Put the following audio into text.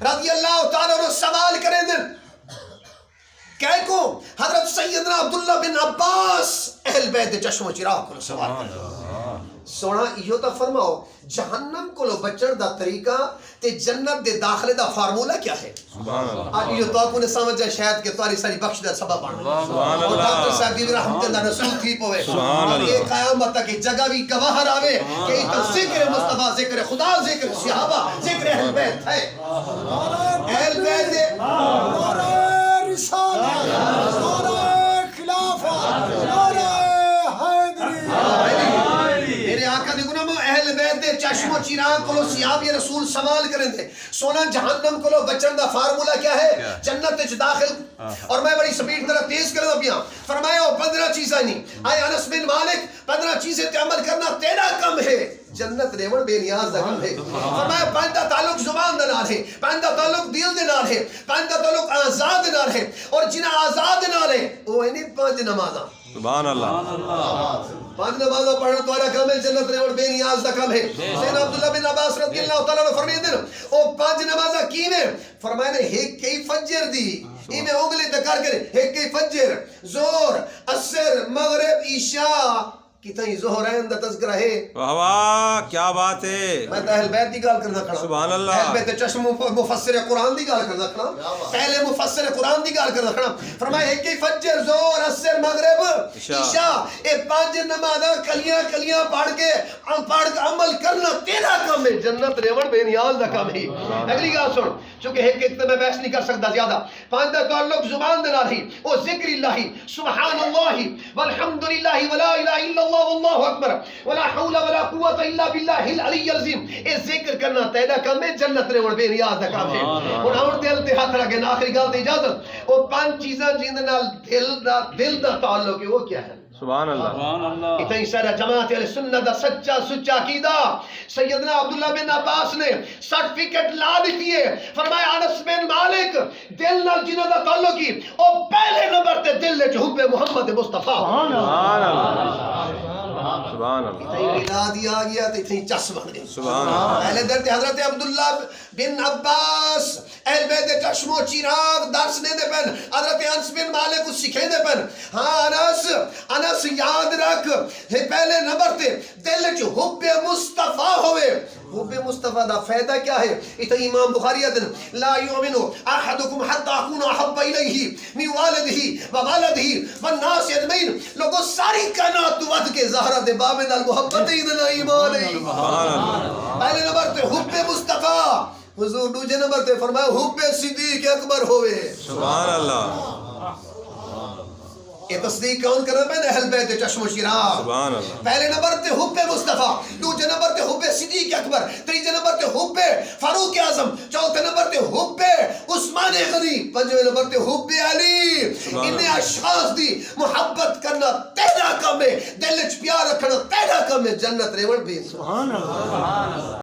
رضی اللہ تعالیٰ عنہ سوال کریں دن کہہ کو حضرت سیدنا عبداللہ بن عباس اہل بیت چشم و چراغ کو سوال کریں سونا یہ تا فرماؤ جہنم کو لو بچن دا طریقہ تے جنت دے داخلے دا فارمولا کیا ہے؟ آج یہ تو آپ نے سمجھا شاید کہ تاری ساری بخش دا سبب آنا اور ڈاکٹر صاحب بھی رحمت اللہ رسول تھی پوے یہ قیامت تک جگہ بھی گواہ راوے کہ یہ تو ذکر مصطفیٰ ذکر خدا ذکر صحابہ ذکر اہل بیت ہے اہل بیت ہے نعرہ رسالت نعرہ خلافت نعرہ حیدری میرے آقا نے گناہ اہل بیت دے چشم و چراغ کو لو صحابہ رسول سوال کریں دے سونا جہنم کو لو بچن دا فارمولا کیا ہے جنت چ داخل اور میں بڑی سپیڈ طرح تیز کروں ابیاں فرمایا 15 چیزیں نہیں آئے انس بن مالک 15 چیزیں تے عمل کرنا تیرا کم ہے جنت ریون بے نیاز دا کم ہے فرمایا پانچ تعلق زبان دے نال ہے پانچ تعلق دل دے نال ہے پانچ تعلق آزاد دے نال ہے اور جنہ آزاد دے نال ہے وہ نہیں پانچ نمازاں سبحان اللہ پانچ نمازوں پڑھنا تمہارا کم ہے جنت ریون بے نیاز دا کم ہے سیدنا عبداللہ بن عباس رضی اللہ تعالیٰ عنہ فرمائے دن او پانچ نمازاں کی میں فرمائے نے ایک کئی فجر دی ای میں انگلی دکار کرے ایک کئی فجر زور عصر مغرب عشاء کتنی زہرین دا تذکرہ ہے واہ واہ کیا بات ہے میں تو اہل بیت دی گال کرنا کھڑا سبحان اللہ اہل بیت چشم مفسر قرآن دی گال کرنا کھڑا پہلے مفسر قرآن دی گال کرنا کھڑا فرمایا ایک ہی فجر زور عصر مغرب عشاء اے پانچ نمازاں کلیاں پڑھ کے عمل کرنا تیرا کم ہے جنت ریون بے نیاز دا کم ہے اگلی گال سن چونکہ ایک میں بحث نہیں کر سکتا زیادہ پانچ دا تعلق زبان دے نال ہی او ذکر اللہ سبحان اللہ والحمدللہ ولا الہ الا اللہ واللہ اکبر ولا حول ولا قوت الا باللہ العلی العظیم اے ذکر کرنا تیرا کم ہے جنت ریون بے نیاز دا کم ہے ہن اور دل تے ہاتھ رکھ کے آخری گل تے اجازت او پانچ چیزاں جن دے نال دل دا تعلق ہے وہ کیا ہے سبحان اللہ اتنی سارا جماعت اہل سنت دا سچا عقیدہ سیدنا عبداللہ بن عباس نے سرٹیفکیٹ لا دیتی ہے فرمایا انس بن مالک دل نال جنہاں دا تعلق کی او پہلے نمبر تے دل وچ حب محمد مصطفیٰ سبحان اللہ سبحان اللہ اتنی میلادی آ گیا تو اتنی چس بن گئی سبحان اللہ پہلے در تے حضرت عبداللہ بن عباس اہل بیت چشم و چراغ درس نے دے پن حضرت انس بن مالک کو سکھے دے پن ہاں انس یاد رکھ پہلے نمبر تے دل چ حب مصطفیٰ ہوئے حب مصطفیٰ دا فائدہ کیا ہے اتنا امام بخاری دن لا یؤمن احدکم حتی اکون احب الیہ من والدہ ووالدہ والناس اجمعین لوگوں ساری کائنات ود کے زہرا دے باب نال محبت ایدنا ایمان ہے پہلے نمبر تے حب مصطفیٰ حضور دوجے نمبر تے فرمایا حب صدیق اکبر ہوئے سبحان اللہ یہ تصدیق کون کرنا پہنے اہل بیت چشم و چراغ سبحان اللہ پہلے نمبر تے حب مصطفیٰ دوسرے نمبر تے حب صدیق اکبر تیسرے نمبر تے حب فاروق اعظم چوتھے نمبر تے حب عثمان غنی پنجویں نمبر تے حب علی انہیں اشخاص دی محبت کرنا تیرا کم ہے دل وچ پیار رکھنا تیرا کم ہے جنت ریون بھی سبحان اللہ